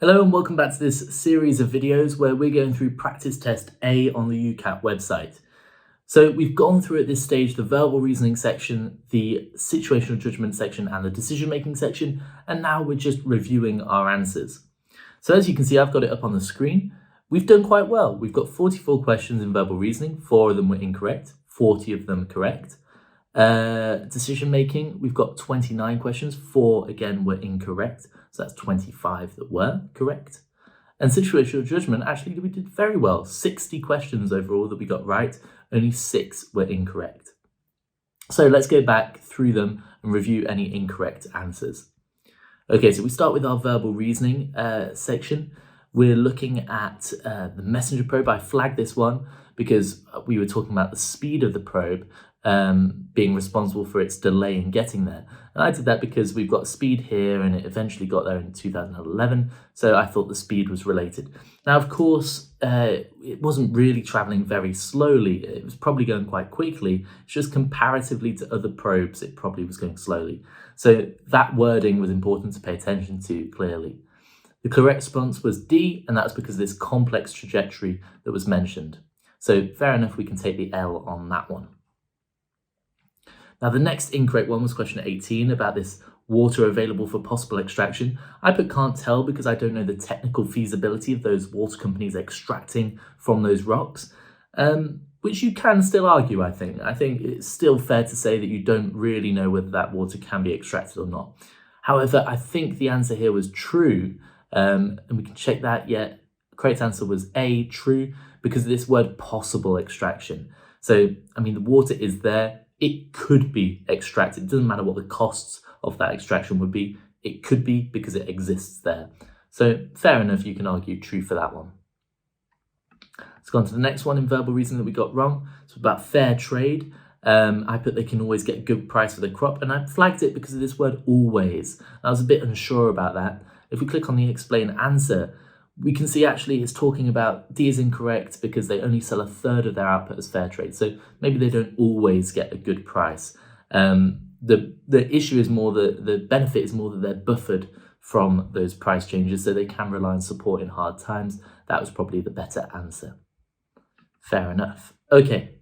Hello and welcome back to this series of videos where we're going through practice test A on the UCAT website. So we've gone through at this stage the verbal reasoning section, the situational judgment section and the decision making section, and now we're just reviewing our answers. So as you can see, I've got it up on the screen. We've done quite well. We've got 44 questions in verbal reasoning, 4 of them were incorrect, 40 of them correct. Decision making, we've got 29 questions, 4 again were incorrect, so that's 25 that were correct. And situational judgment, actually we did very well, 60 questions overall that we got right, only 6 were incorrect. So let's go back through them and review any incorrect answers. Okay, so we start with our verbal reasoning section. We're looking at the messenger probe. I flagged this one because we were talking about the speed of the probe being responsible for its delay in getting there. And I did that because we've got speed here and it eventually got there in 2011. So I thought the speed was related. Now, of course, it wasn't really traveling very slowly. It was probably going quite quickly. It's just comparatively to other probes, it probably was going slowly. So that wording was important to pay attention to clearly. The correct response was D, and that's because of this complex trajectory that was mentioned. So fair enough, we can take the L on that one. Now the next incorrect one was question 18 about this water available for possible extraction. I put can't tell because I don't know the technical feasibility of those water companies extracting from those rocks, which you can still argue, I think. I think it's still fair to say that you don't really know whether that water can be extracted or not. However, I think the answer here was true, and we can check that. Yeah, the correct answer was A, true, because of this word possible extraction. So, I mean, the water is there. It could be extracted. It doesn't matter what the costs of that extraction would be. It could be because it exists there. So fair enough, you can argue true for that one. Let's go on to the next one in verbal reasoning that we got wrong. It's about fair trade. I put they can always get a good price for the crop, and I flagged it because of this word always. I was a bit unsure about that. If we click on the explain answer, we can see actually it's talking about D is incorrect because they only sell 1/3 of their output as fair trade. So maybe they don't always get a good price. The issue is more the benefit is more that they're buffered from those price changes, so they can rely on support in hard times. That was probably the better answer. Fair enough. Okay.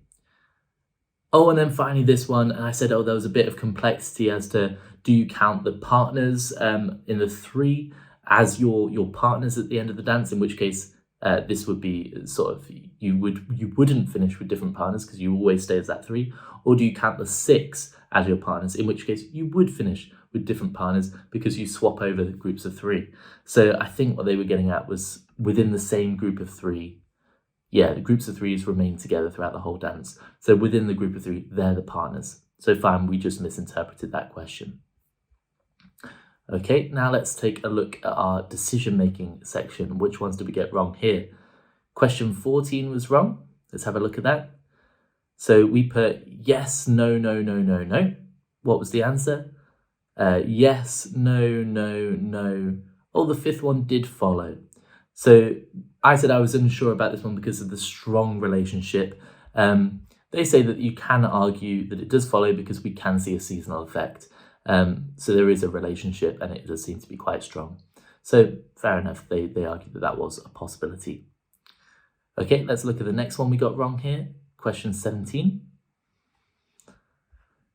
Oh, and then finally this one, and I said, oh, there was a bit of complexity as to do you count the partners in the 3 as your partners at the end of the dance, in which case this would be sort of, you wouldn't finish with different partners because you always stay as that 3, or do you count the 6 as your partners, in which case you would finish with different partners because you swap over the groups of 3. So I think what they were getting at was within the same group of 3, yeah, the groups of 3s remain together throughout the whole dance. So within the group of 3, they're the partners. So fine, we just misinterpreted that question. Okay, now let's take a look at our decision-making section. Which ones did we get wrong here? Question 14 was wrong. Let's have a look at that. So we put yes, no, no, no, no, no. What was the answer? Yes, no, no, no. Oh, the 5th one did follow. So I said I was unsure about this one because of the strong relationship. They say that you can argue that it does follow because we can see a seasonal effect. So there is a relationship and it does seem to be quite strong. So fair enough, they argued that that was a possibility. Okay, let's look at the next one we got wrong here. Question 17.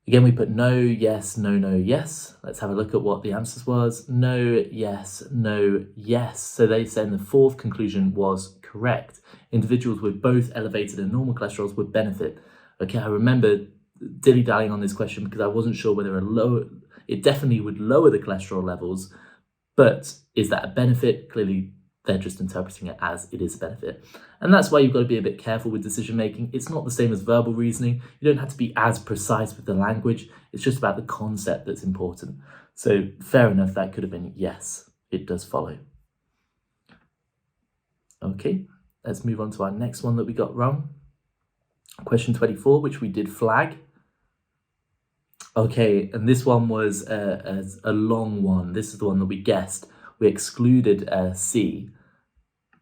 Again, we put no, yes, no, no, yes. Let's have a look at what the answers was. No, yes, no, yes. So they said the 4th conclusion was correct. Individuals with both elevated and normal cholesterols would benefit. Okay, I remember dilly-dallying on this question because I wasn't sure whether it definitely would lower the cholesterol levels, but is that a benefit? Clearly, they're just interpreting it as it is a benefit. And that's why you've got to be a bit careful with decision making. It's not the same as verbal reasoning. You don't have to be as precise with the language. It's just about the concept that's important. So fair enough, that could have been yes, it does follow. Okay, let's move on to our next one that we got wrong. Question 24, which we did flag. Okay, and this one was a long one. This is the one that we guessed. We excluded C,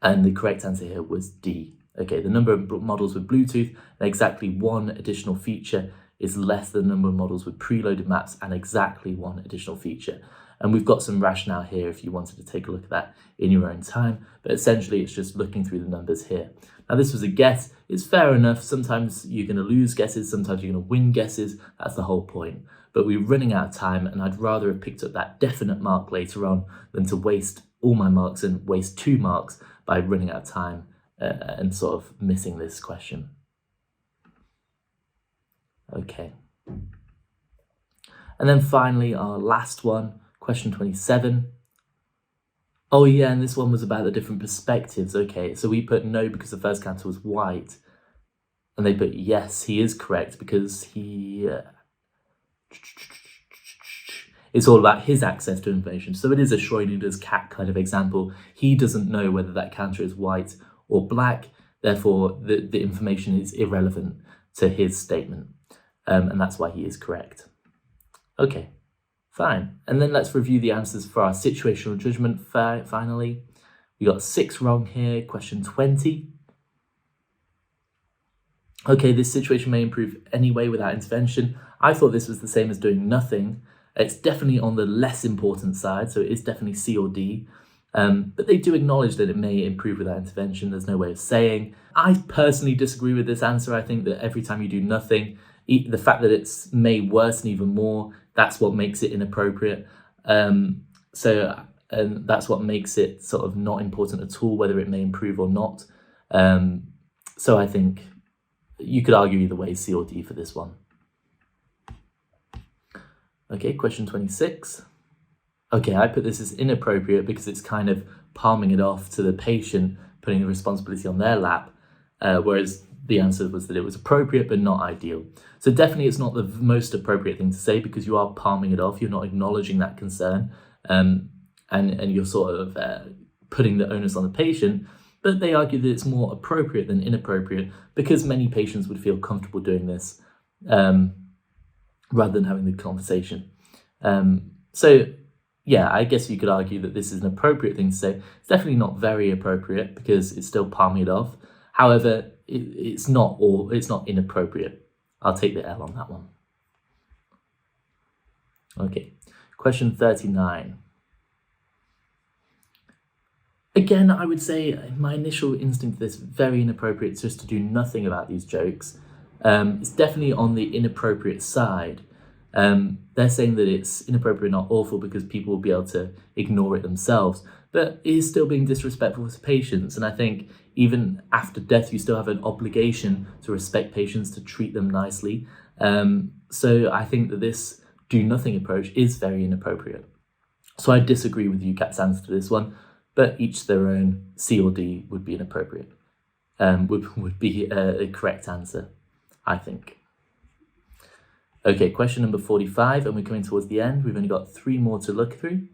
and the correct answer here was D. Okay, the number of models with Bluetooth and exactly 1 additional feature is less than the number of models with preloaded maps and exactly 1 additional feature. And we've got some rationale here if you wanted to take a look at that in your own time. But essentially, it's just looking through the numbers here. Now, this was a guess. It's fair enough. Sometimes you're going to lose guesses. Sometimes you're going to win guesses. That's the whole point. But we're running out of time, and I'd rather have picked up that definite mark later on than to waste all my marks and waste 2 marks by running out of time and sort of missing this question. Okay. And then finally, our last one, question 27. Oh yeah, and this one was about the different perspectives. Okay, so we put no because the first counter was white. And they put yes, he is correct because he... it's all about his access to information. So it is a Schrodinger's cat kind of example. He doesn't know whether that counter is white or black. Therefore, the information is irrelevant to his statement. And that's why he is correct. Okay, fine. And then let's review the answers for our situational judgment finally. We got 6 wrong here, question 20. Okay, this situation may improve anyway without intervention. I thought this was the same as doing nothing. It's definitely on the less important side, so it is definitely C or D. But they do acknowledge that it may improve without intervention. There's no way of saying. I personally disagree with this answer. I think that every time you do nothing, the fact that it's may worsen even more, that's what makes it inappropriate. And that's what makes it sort of not important at all, whether it may improve or not. So I think you could argue either way, C or D for this one. Okay, question 26. Okay, I put this as inappropriate because it's kind of palming it off to the patient, putting the responsibility on their lap, whereas the answer was that it was appropriate but not ideal. So definitely it's not the most appropriate thing to say because you are palming it off, you're not acknowledging that concern, and you're sort of putting the onus on the patient, but they argue that it's more appropriate than inappropriate because many patients would feel comfortable doing this rather than having the conversation. So yeah, I guess you could argue that this is an appropriate thing to say. It's definitely not very appropriate because it's still palming it off. However, it's not inappropriate. I'll take the L on that one. Okay, question 39. Again, I would say my initial instinct for this, very inappropriate, just to do nothing about these jokes. It's definitely on the inappropriate side. They're saying that it's inappropriate, not awful, because people will be able to ignore it themselves, but it is still being disrespectful to patients. And I think even after death, you still have an obligation to respect patients, to treat them nicely. So I think that this do nothing approach is very inappropriate. So I disagree with UCAT's answer to this one, but each their own. C or D would be inappropriate, would be a correct answer, I think. Okay, question number 45, and we're coming towards the end. We've only got 3 more to look through.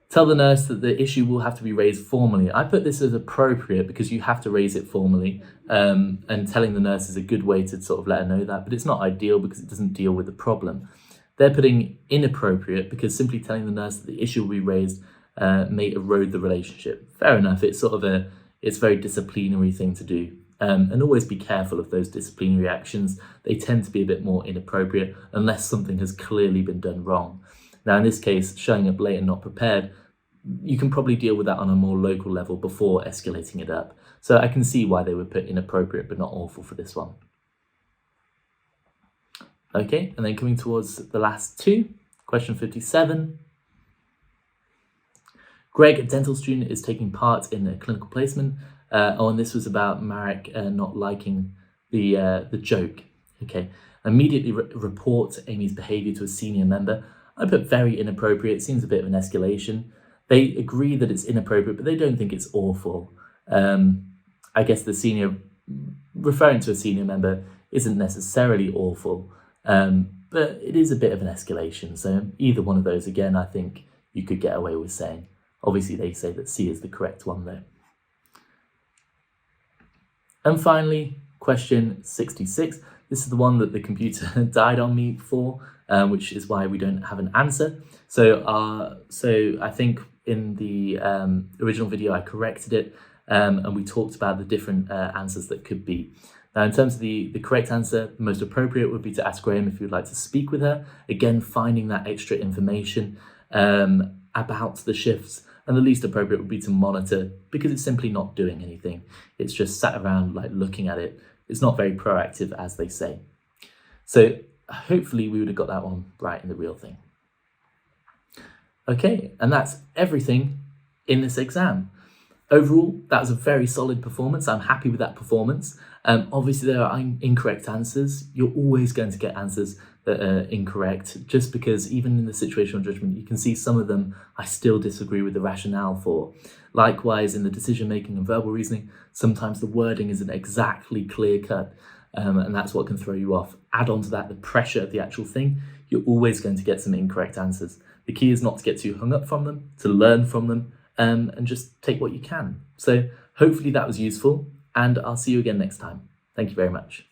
Tell the nurse that the issue will have to be raised formally. I put this as appropriate because you have to raise it formally, and telling the nurse is a good way to sort of let her know that, but it's not ideal because it doesn't deal with the problem. They're putting inappropriate because simply telling the nurse that the issue will be raised may erode the relationship. Fair enough, it's sort of it's a very disciplinary thing to do. And always be careful of those disciplinary actions. They tend to be a bit more inappropriate unless something has clearly been done wrong. Now, in this case, showing up late and not prepared, you can probably deal with that on a more local level before escalating it up. So I can see why they would put inappropriate but not awful for this one. Okay, and then coming towards the last 2, question 57. Greg, a dental student, is taking part in a clinical placement. And this was about Marek not liking the joke. Okay, immediately report Amy's behaviour to a senior member. I put very inappropriate. Seems a bit of an escalation. They agree that it's inappropriate, but they don't think it's awful. I guess the senior, referring to a senior member, isn't necessarily awful, but it is a bit of an escalation. So either one of those, again, I think you could get away with saying. Obviously, they say that C is the correct one, though. And finally, question 66. This is the one that the computer died on me for, which is why we don't have an answer. So I think in the original video I corrected it, and we talked about the different answers that could be. Now, in terms of the correct answer, the most appropriate would be to ask Graham if you'd like to speak with her. Again, finding that extra information about the shifts. And the least appropriate would be to monitor, because it's simply not doing anything. It's just sat around like looking at it. It's not very proactive, as they say. So hopefully we would have got that one right in the real thing. Okay, and that's everything in this exam. Overall, that was a very solid performance. I'm happy with that performance. Obviously, there are incorrect answers. You're always going to get answers that are incorrect, just because even in the situational judgment, you can see some of them I still disagree with the rationale for. Likewise, in the decision-making and verbal reasoning, sometimes the wording isn't exactly clear-cut, and that's what can throw you off. Add on to that the pressure of the actual thing, you're always going to get some incorrect answers. The key is not to get too hung up from them, to learn from them, and just take what you can. So hopefully that was useful, and I'll see you again next time. Thank you very much.